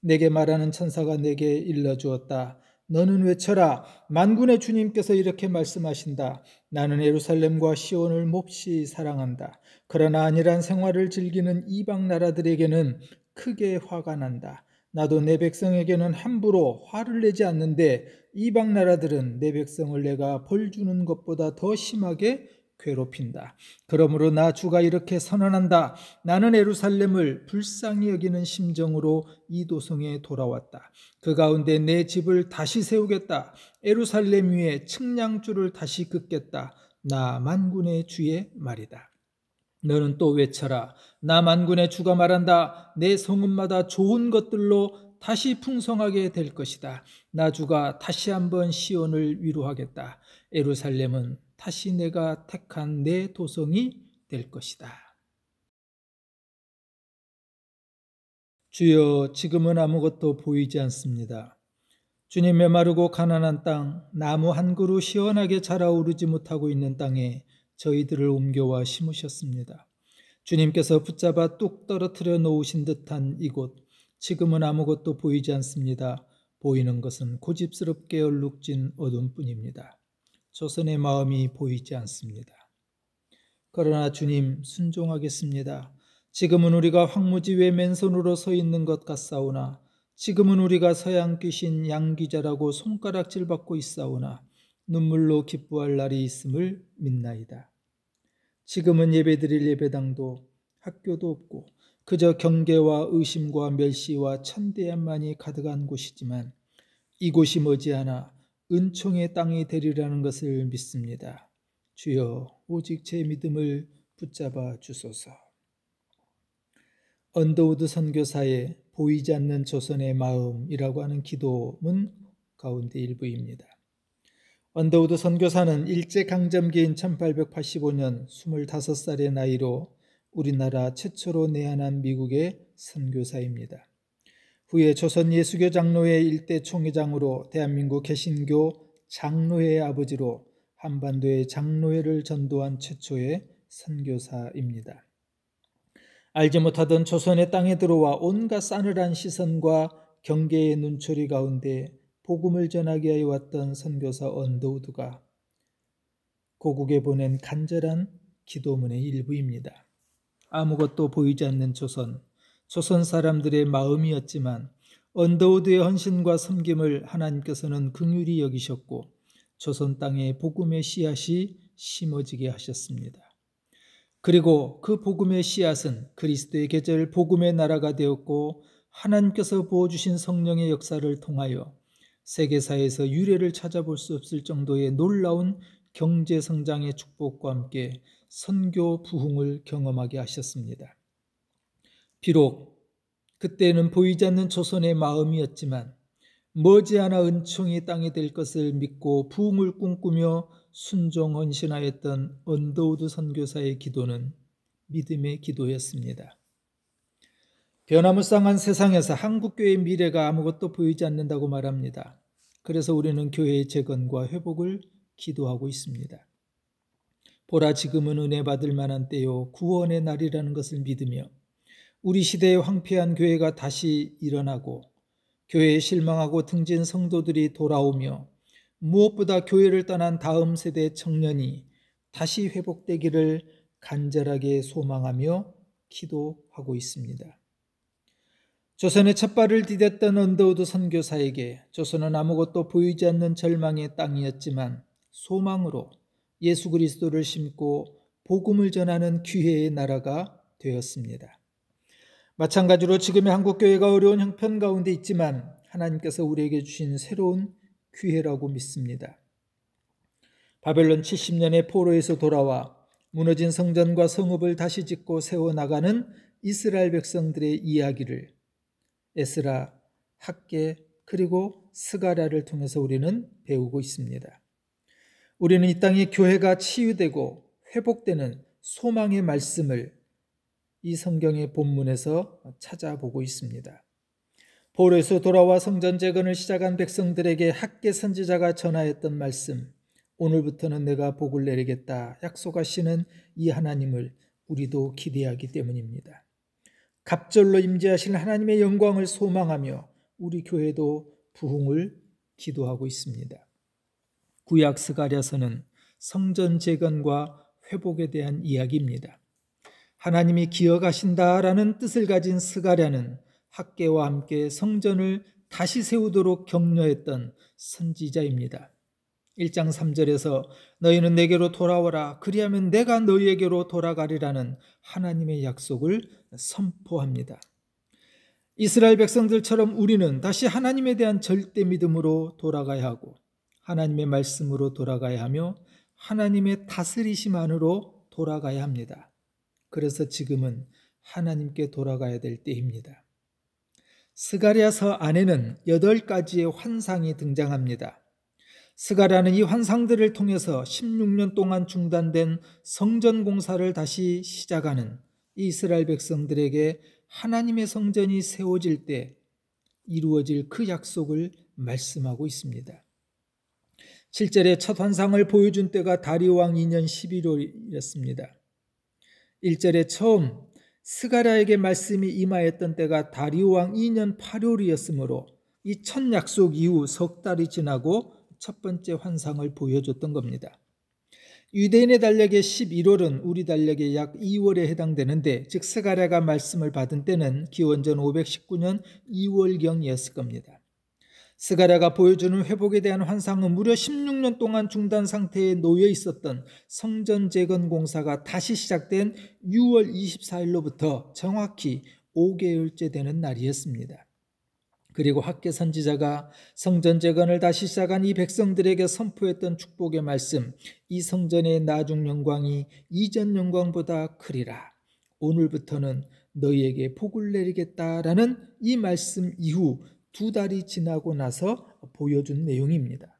내게 말하는 천사가 내게 일러주었다. 너는 외쳐라. 만군의 주님께서 이렇게 말씀하신다. 나는 예루살렘과 시온을 몹시 사랑한다. 그러나 안일한 생활을 즐기는 이방 나라들에게는 크게 화가 난다. 나도 내 백성에게는 함부로 화를 내지 않는데 이방 나라들은 내 백성을 내가 벌 주는 것보다 더 심하게 괴롭힌다. 그러므로 나 주가 이렇게 선언한다. 나는 예루살렘을 불쌍히 여기는 심정으로 이 도성에 돌아왔다. 그 가운데 내 집을 다시 세우겠다. 예루살렘 위에 측량줄을 다시 긋겠다. 나 만군의 주의 말이다. 너는 또 외쳐라. 나 만군의 주가 말한다. 내 성읍마다 좋은 것들로 다시 풍성하게 될 것이다. 나 주가 다시 한번 시온을 위로하겠다. 예루살렘은 다시 내가 택한 내 도성이 될 것이다. 주여, 지금은 아무것도 보이지 않습니다. 주님, 메마르고 가난한 땅, 나무 한 그루 시원하게 자라오르지 못하고 있는 땅에 저희들을 옮겨와 심으셨습니다. 주님께서 붙잡아 뚝 떨어뜨려 놓으신 듯한 이곳, 지금은 아무것도 보이지 않습니다. 보이는 것은 고집스럽게 얼룩진 어둠뿐입니다. 조선의 마음이 보이지 않습니다. 그러나 주님, 순종하겠습니다. 지금은 우리가 황무지에 맨손으로 서 있는 것 같사오나, 지금은 우리가 서양 귀신 양귀자라고 손가락질 받고 있사오나 눈물로 기뻐할 날이 있음을 믿나이다. 지금은 예배드릴 예배당도 학교도 없고 그저 경계와 의심과 멸시와 천대함만이 가득한 곳이지만 이곳이 머지않아 은총의 땅이 되리라는 것을 믿습니다. 주여, 오직 제 믿음을 붙잡아 주소서. 언더우드 선교사의 보이지 않는 조선의 마음이라고 하는 기도문 가운데 일부입니다. 언더우드 선교사는 일제강점기인 1885년 25살의 나이로 우리나라 최초로 내한한 미국의 선교사입니다. 후에 조선 예수교 장로회 일대 총회장으로 대한민국 개신교 장로회의 아버지로 한반도의 장로회를 전도한 최초의 선교사입니다. 알지 못하던 조선의 땅에 들어와 온갖 싸늘한 시선과 경계의 눈초리 가운데 복음을 전하게 해왔던 선교사 언더우드가 고국에 보낸 간절한 기도문의 일부입니다. 아무것도 보이지 않는 조선 사람들의 마음이었지만 언더우드의 헌신과 섬김을 하나님께서는 긍휼히 여기셨고 조선 땅에 복음의 씨앗이 심어지게 하셨습니다. 그리고 그 복음의 씨앗은 그리스도의 계절 복음의 나라가 되었고 하나님께서 부어주신 성령의 역사를 통하여 세계사에서 유례를 찾아볼 수 없을 정도의 놀라운 경제 성장의 축복과 함께 선교 부흥을 경험하게 하셨습니다. 비록 그때는 보이지 않는 조선의 마음이었지만 머지않아 은총이 땅이 될 것을 믿고 부흥을 꿈꾸며 순종 헌신하였던 언더우드 선교사의 기도는 믿음의 기도였습니다. 변화무쌍한 세상에서 한국교회의 미래가 아무것도 보이지 않는다고 말합니다. 그래서 우리는 교회의 재건과 회복을 기도하고 있습니다. 보라, 지금은 은혜 받을 만한 때요 구원의 날이라는 것을 믿으며 우리 시대의 황폐한 교회가 다시 일어나고 교회에 실망하고 등진 성도들이 돌아오며 무엇보다 교회를 떠난 다음 세대 청년이 다시 회복되기를 간절하게 소망하며 기도하고 있습니다. 조선의 첫발을 디뎠던 언더우드 선교사에게 조선은 아무것도 보이지 않는 절망의 땅이었지만 소망으로 예수 그리스도를 심고 복음을 전하는 기회의 나라가 되었습니다. 마찬가지로 지금의 한국교회가 어려운 형편 가운데 있지만 하나님께서 우리에게 주신 새로운 기회라고 믿습니다. 바벨론 70년의 포로에서 돌아와 무너진 성전과 성읍을 다시 짓고 세워나가는 이스라엘 백성들의 이야기를 에스라, 학개, 그리고 스가랴를 통해서 우리는 배우고 있습니다. 우리는 이 땅의 교회가 치유되고 회복되는 소망의 말씀을 이 성경의 본문에서 찾아보고 있습니다. 포로에서 돌아와 성전 재건을 시작한 백성들에게 학개 선지자가 전하였던 말씀, 오늘부터는 내가 복을 내리겠다 약속하시는 이 하나님을 우리도 기대하기 때문입니다. 갑절로 임재하실 하나님의 영광을 소망하며 우리 교회도 부흥을 기도하고 있습니다. 구약 스가랴서는 성전 재건과 회복에 대한 이야기입니다. 하나님이 기억하신다라는 뜻을 가진 스가랴는 학개와 함께 성전을 다시 세우도록 격려했던 선지자입니다. 1장 3절에서 너희는 내게로 돌아오라 그리하면 내가 너희에게로 돌아가리라는 하나님의 약속을 선포합니다. 이스라엘 백성들처럼 우리는 다시 하나님에 대한 절대 믿음으로 돌아가야 하고 하나님의 말씀으로 돌아가야 하며 하나님의 다스리심 안으로 돌아가야 합니다. 그래서 지금은 하나님께 돌아가야 될 때입니다. 스가랴서 안에는 8가지의 환상이 등장합니다. 스가랴는 이 환상들을 통해서 16년 동안 중단된 성전 공사를 다시 시작하는 이스라엘 백성들에게 하나님의 성전이 세워질 때 이루어질 그 약속을 말씀하고 있습니다. 7절에 첫 환상을 보여준 때가 다리오 왕 2년 11월이었습니다. 1절에 처음 스가랴에게 말씀이 임하였던 때가 다리오 왕 2년 8월이었으므로 이 첫 약속 이후 석 달이 지나고 첫 번째 환상을 보여줬던 겁니다. 유대인의 달력의 11월은 우리 달력의 약 2월에 해당되는데 즉 스가랴가 말씀을 받은 때는 기원전 519년 2월경이었을 겁니다. 스가랴가 보여주는 회복에 대한 환상은 무려 16년 동안 중단 상태에 놓여 있었던 성전 재건 공사가 다시 시작된 6월 24일로부터 정확히 5개월째 되는 날이었습니다. 그리고 학개 선지자가 성전 재건을 다시 시작한 이 백성들에게 선포했던 축복의 말씀, 이 성전의 나중 영광이 이전 영광보다 크리라. 오늘부터는 너희에게 복을 내리겠다라는 이 말씀 이후 2달이 지나고 나서 보여준 내용입니다.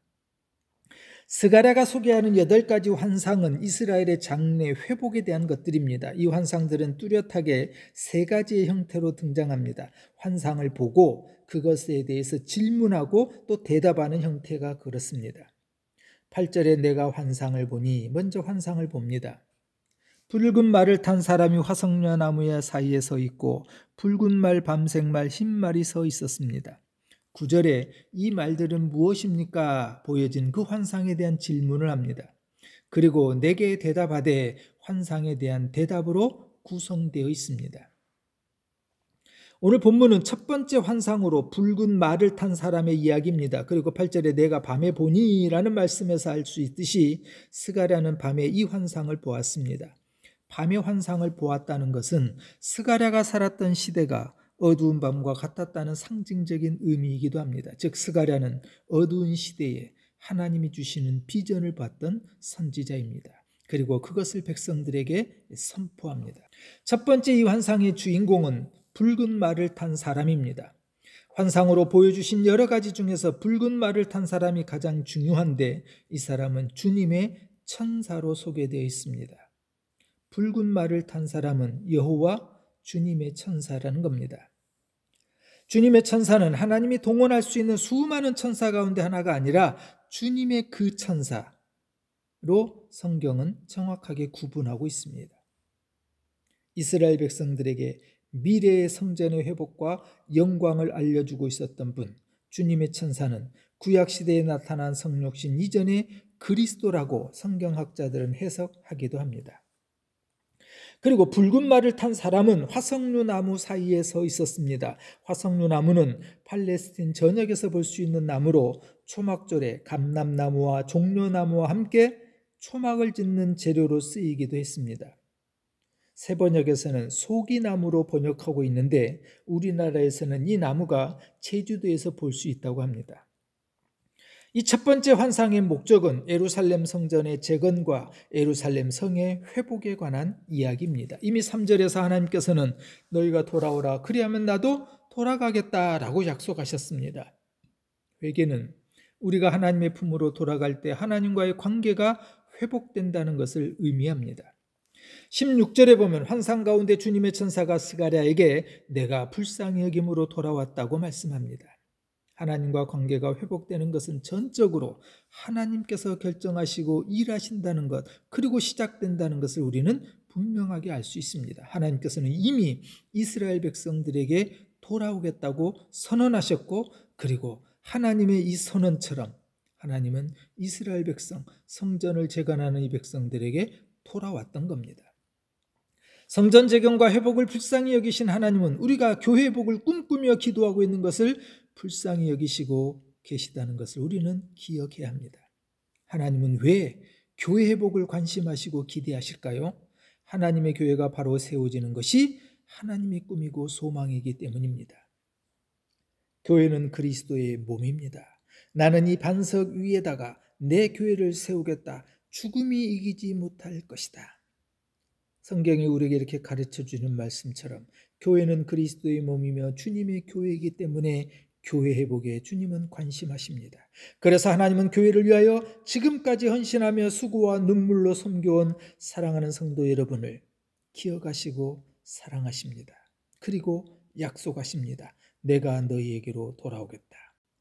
스가랴가 소개하는 8가지 환상은 이스라엘의 장래 회복에 대한 것들입니다. 이 환상들은 뚜렷하게 3가지의 형태로 등장합니다. 환상을 보고 그것에 대해서 질문하고 또 대답하는 형태가 그렇습니다. 8절에 내가 환상을 보니 먼저 환상을 봅니다. 붉은 말을 탄 사람이 화석류 나무의 사이에 서 있고 붉은 말, 밤색 말, 흰 말이 서 있었습니다. 9절에 이 말들은 무엇입니까? 보여진 그 환상에 대한 질문을 합니다. 그리고 내게 대답하되 환상에 대한 대답으로 구성되어 있습니다. 오늘 본문은 첫 번째 환상으로 붉은 말을 탄 사람의 이야기입니다. 그리고 8절에 내가 밤에 보니 라는 말씀에서 알 수 있듯이 스가랴는 밤에 이 환상을 보았습니다. 밤의 환상을 보았다는 것은 스가랴가 살았던 시대가 어두운 밤과 같았다는 상징적인 의미이기도 합니다. 즉 스가랴는 어두운 시대에 하나님이 주시는 비전을 봤던 선지자입니다. 그리고 그것을 백성들에게 선포합니다. 첫 번째 이 환상의 주인공은 붉은 말을 탄 사람입니다. 환상으로 보여주신 여러 가지 중에서 붉은 말을 탄 사람이 가장 중요한데 이 사람은 주님의 천사로 소개되어 있습니다. 붉은 말을 탄 사람은 여호와 주님의 천사라는 겁니다. 주님의 천사는 하나님이 동원할 수 있는 수많은 천사 가운데 하나가 아니라 주님의 그 천사로 성경은 정확하게 구분하고 있습니다. 이스라엘 백성들에게 미래의 성전의 회복과 영광을 알려주고 있었던 분, 주님의 천사는 구약시대에 나타난 성육신 이전의 그리스도라고 성경학자들은 해석하기도 합니다. 그리고 붉은 말을 탄 사람은 화석류 나무 사이에 서 있었습니다. 화석류 나무는 팔레스틴 전역에서 볼 수 있는 나무로 초막절에 감람나무와 종려나무와 함께 초막을 짓는 재료로 쓰이기도 했습니다. 새 번역에서는 소기나무로 번역하고 있는데 우리나라에서는 이 나무가 제주도에서 볼 수 있다고 합니다. 이 첫 번째 환상의 목적은 예루살렘 성전의 재건과 예루살렘 성의 회복에 관한 이야기입니다. 이미 3절에서 하나님께서는 너희가 돌아오라 그리하면 나도 돌아가겠다라고 약속하셨습니다. 회개는 우리가 하나님의 품으로 돌아갈 때 하나님과의 관계가 회복된다는 것을 의미합니다. 16절에 보면 환상 가운데 주님의 천사가 스가랴에게 내가 불쌍히 여김으로 돌아왔다고 말씀합니다. 하나님과 관계가 회복되는 것은 전적으로 하나님께서 결정하시고 일하신다는 것, 그리고 시작된다는 것을 우리는 분명하게 알 수 있습니다. 하나님께서는 이미 이스라엘 백성들에게 돌아오겠다고 선언하셨고, 그리고 하나님의 이 선언처럼 하나님은 이스라엘 백성, 성전을 재건하는 이 백성들에게 돌아왔던 겁니다. 성전 재건과 회복을 불쌍히 여기신 하나님은 우리가 교회 회복을 꿈꾸며 기도하고 있는 것을 불쌍히 여기시고 계시다는 것을 우리는 기억해야 합니다. 하나님은 왜 교회 회복을 관심하시고 기대하실까요? 하나님의 교회가 바로 세워지는 것이 하나님의 꿈이고 소망이기 때문입니다. 교회는 그리스도의 몸입니다. 나는 이 반석 위에다가 내 교회를 세우겠다. 죽음이 이기지 못할 것이다. 성경이 우리에게 이렇게 가르쳐주는 말씀처럼 교회는 그리스도의 몸이며 주님의 교회이기 때문에 교회 회복에 주님은 관심하십니다. 그래서 하나님은 교회를 위하여 지금까지 헌신하며 수고와 눈물로 섬겨온 사랑하는 성도 여러분을 기억하시고 사랑하십니다. 그리고 약속하십니다. 내가 너희에게로 돌아오겠다.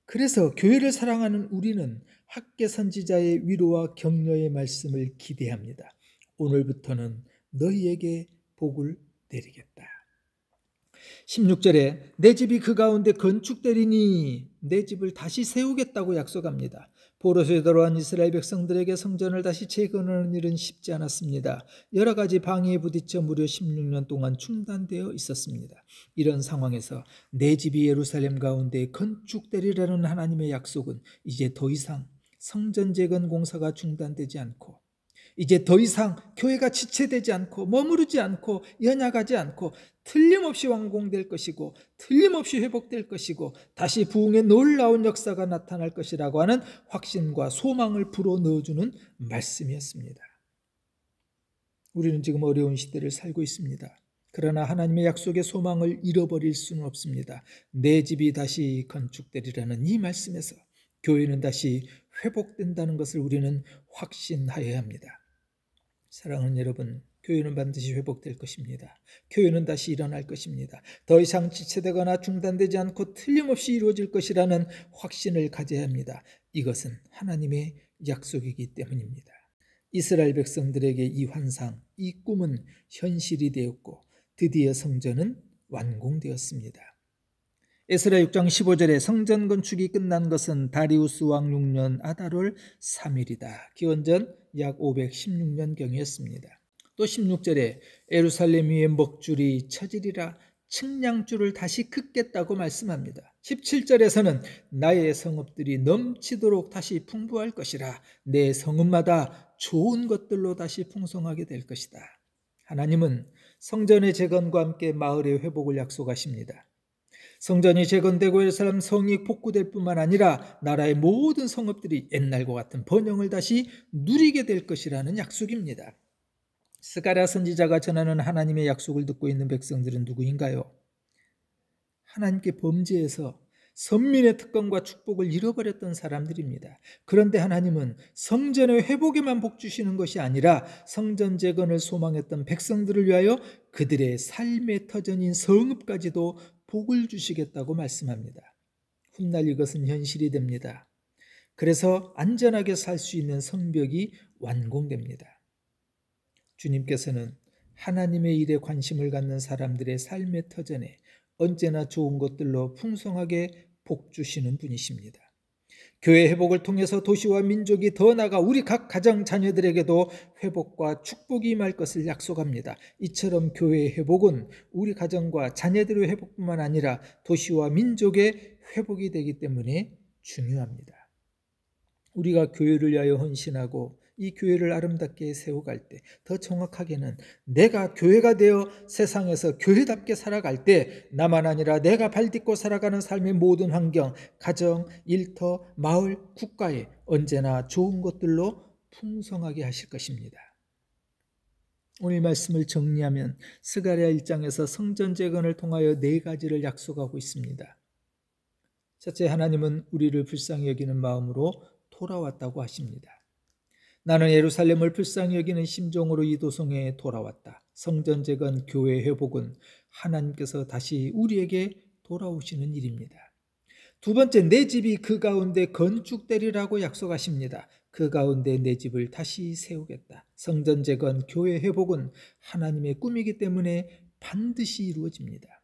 그래서 교회를 사랑하는 우리는 학개 선지자의 위로와 격려의 말씀을 기대합니다. 오늘부터는 너희에게 복을 내리겠다. 16절에 내 집이 그 가운데 건축되리니 내 집을 다시 세우겠다고 약속합니다. 포로시에 들어간 이스라엘 백성들에게 성전을 다시 재건하는 일은 쉽지 않았습니다. 여러 가지 방해에 부딪혀 무려 16년 동안 중단되어 있었습니다. 이런 상황에서 내 집이 예루살렘 가운데 건축되리라는 하나님의 약속은 이제 더 이상 성전 재건 공사가 중단되지 않고, 이제 더 이상 교회가 지체되지 않고 머무르지 않고 연약하지 않고 틀림없이 완공될 것이고 틀림없이 회복될 것이고 다시 부흥의 놀라운 역사가 나타날 것이라고 하는 확신과 소망을 불어넣어주는 말씀이었습니다. 우리는 지금 어려운 시대를 살고 있습니다. 그러나 하나님의 약속의 소망을 잃어버릴 수는 없습니다. 내 집이 다시 건축되리라는 이 말씀에서 교회는 다시 회복된다는 것을 우리는 확신하여야 합니다. 사랑하는 여러분, 교회는 반드시 회복될 것입니다. 교회는 다시 일어날 것입니다. 더 이상 지체되거나 중단되지 않고 틀림없이 이루어질 것이라는 확신을 가져야 합니다. 이것은 하나님의 약속이기 때문입니다. 이스라엘 백성들에게 이 환상, 이 꿈은 현실이 되었고 드디어 성전은 완공되었습니다. 에스라 6장 15절에 성전 건축이 끝난 것은 다리우스 왕 6년 아달월 3일이다. 기원전 약 516년경이었습니다. 또 16절에 예루살렘 위에 먹줄이 쳐지리라, 측량줄을 다시 긋겠다고 말씀합니다. 17절에서는 나의 성읍들이 넘치도록 다시 풍부할 것이라, 내 성읍마다 좋은 것들로 다시 풍성하게 될 것이다. 하나님은 성전의 재건과 함께 마을의 회복을 약속하십니다. 성전이 재건되고 예루살렘 성이 복구될 뿐만 아니라 나라의 모든 성읍들이 옛날과 같은 번영을 다시 누리게 될 것이라는 약속입니다. 스가랴 선지자가 전하는 하나님의 약속을 듣고 있는 백성들은 누구인가요? 하나님께 범죄해서 선민의 특권과 축복을 잃어버렸던 사람들입니다. 그런데 하나님은 성전의 회복에만 복 주시는 것이 아니라 성전 재건을 소망했던 백성들을 위하여 그들의 삶의 터전인 성읍까지도 복을 주시겠다고 말씀합니다. 훗날 이것은 현실이 됩니다. 그래서 안전하게 살 수 있는 성벽이 완공됩니다. 주님께서는 하나님의 일에 관심을 갖는 사람들의 삶의 터전에 언제나 좋은 것들로 풍성하게 복 주시는 분이십니다. 교회 회복을 통해서 도시와 민족이 더 나아가 우리 각 가정 자녀들에게도 회복과 축복이 임할 것을 약속합니다. 이처럼 교회의 회복은 우리 가정과 자녀들의 회복뿐만 아니라 도시와 민족의 회복이 되기 때문에 중요합니다. 우리가 교회를 위하여 헌신하고 이 교회를 아름답게 세워갈 때, 더 정확하게는 내가 교회가 되어 세상에서 교회답게 살아갈 때 나만 아니라 내가 발딛고 살아가는 삶의 모든 환경, 가정, 일터, 마을, 국가에 언제나 좋은 것들로 풍성하게 하실 것입니다. 오늘 말씀을 정리하면 스가랴 1장에서 성전 재건을 통하여 4가지를 약속하고 있습니다. 첫째, 하나님은 우리를 불쌍히 여기는 마음으로 돌아왔다고 하십니다. 나는 예루살렘을 불쌍히 여기는 심정으로 이 도성에 돌아왔다. 성전 재건, 교회 회복은 하나님께서 다시 우리에게 돌아오시는 일입니다. 두 번째, 내 집이 그 가운데 건축되리라고 약속하십니다. 그 가운데 내 집을 다시 세우겠다. 성전 재건, 교회 회복은 하나님의 꿈이기 때문에 반드시 이루어집니다.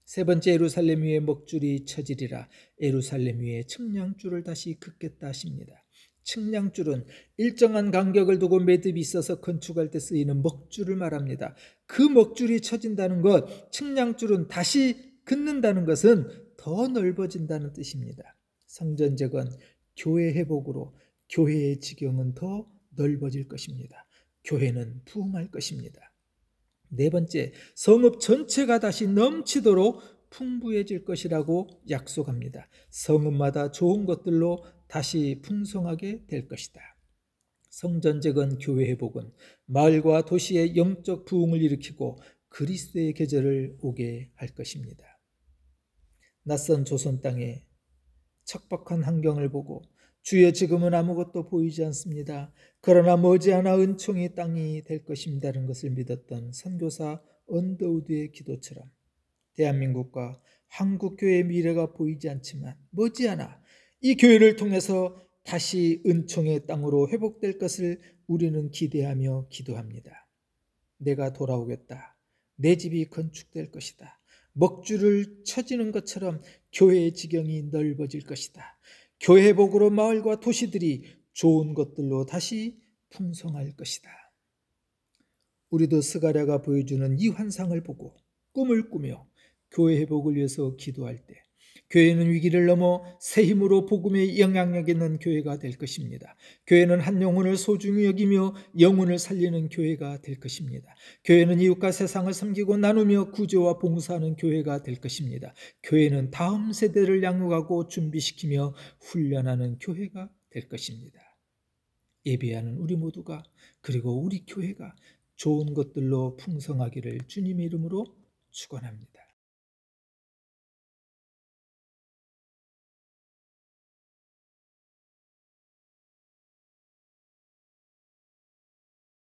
세 번째, 예루살렘 위에 먹줄이 쳐지리라. 예루살렘 위에 측량줄을 다시 긋겠다 하십니다. 측량줄은 일정한 간격을 두고 매듭이 있어서 건축할 때 쓰이는 먹줄을 말합니다. 그 먹줄이 쳐진다는 것, 측량줄은 다시 긋는다는 것은 더 넓어진다는 뜻입니다. 성전 재건, 교회 회복으로 교회의 지경은 더 넓어질 것입니다. 교회는 부흥할 것입니다. 네 번째, 성읍 전체가 다시 넘치도록 풍부해질 것이라고 약속합니다. 성읍마다 좋은 것들로 다시 풍성하게 될 것이다. 성전 재건, 교회 회복은 마을과 도시의 영적 부흥을 일으키고 그리스도의 계절을 오게 할 것입니다. 낯선 조선 땅에 척박한 환경을 보고 주여 지금은 아무것도 보이지 않습니다. 그러나 머지않아 은총의 땅이 될 것입니다라는 것을 믿었던 선교사 언더우드의 기도처럼 대한민국과 한국교회의 미래가 보이지 않지만 머지않아 이 교회를 통해서 다시 은총의 땅으로 회복될 것을 우리는 기대하며 기도합니다. 내가 돌아오겠다. 내 집이 건축될 것이다. 먹줄을 쳐지는 것처럼 교회의 지경이 넓어질 것이다. 교회 회복으로 마을과 도시들이 좋은 것들로 다시 풍성할 것이다. 우리도 스가랴가 보여주는 이 환상을 보고 꿈을 꾸며 교회 회복을 위해서 기도할 때 교회는 위기를 넘어 새 힘으로 복음의 영향력 있는 교회가 될 것입니다. 교회는 한 영혼을 소중히 여기며 영혼을 살리는 교회가 될 것입니다. 교회는 이웃과 세상을 섬기고 나누며 구조와 봉사하는 교회가 될 것입니다. 교회는 다음 세대를 양육하고 준비시키며 훈련하는 교회가 될 것입니다. 예배하는 우리 모두가, 그리고 우리 교회가 좋은 것들로 풍성하기를 주님의 이름으로 축원합니다.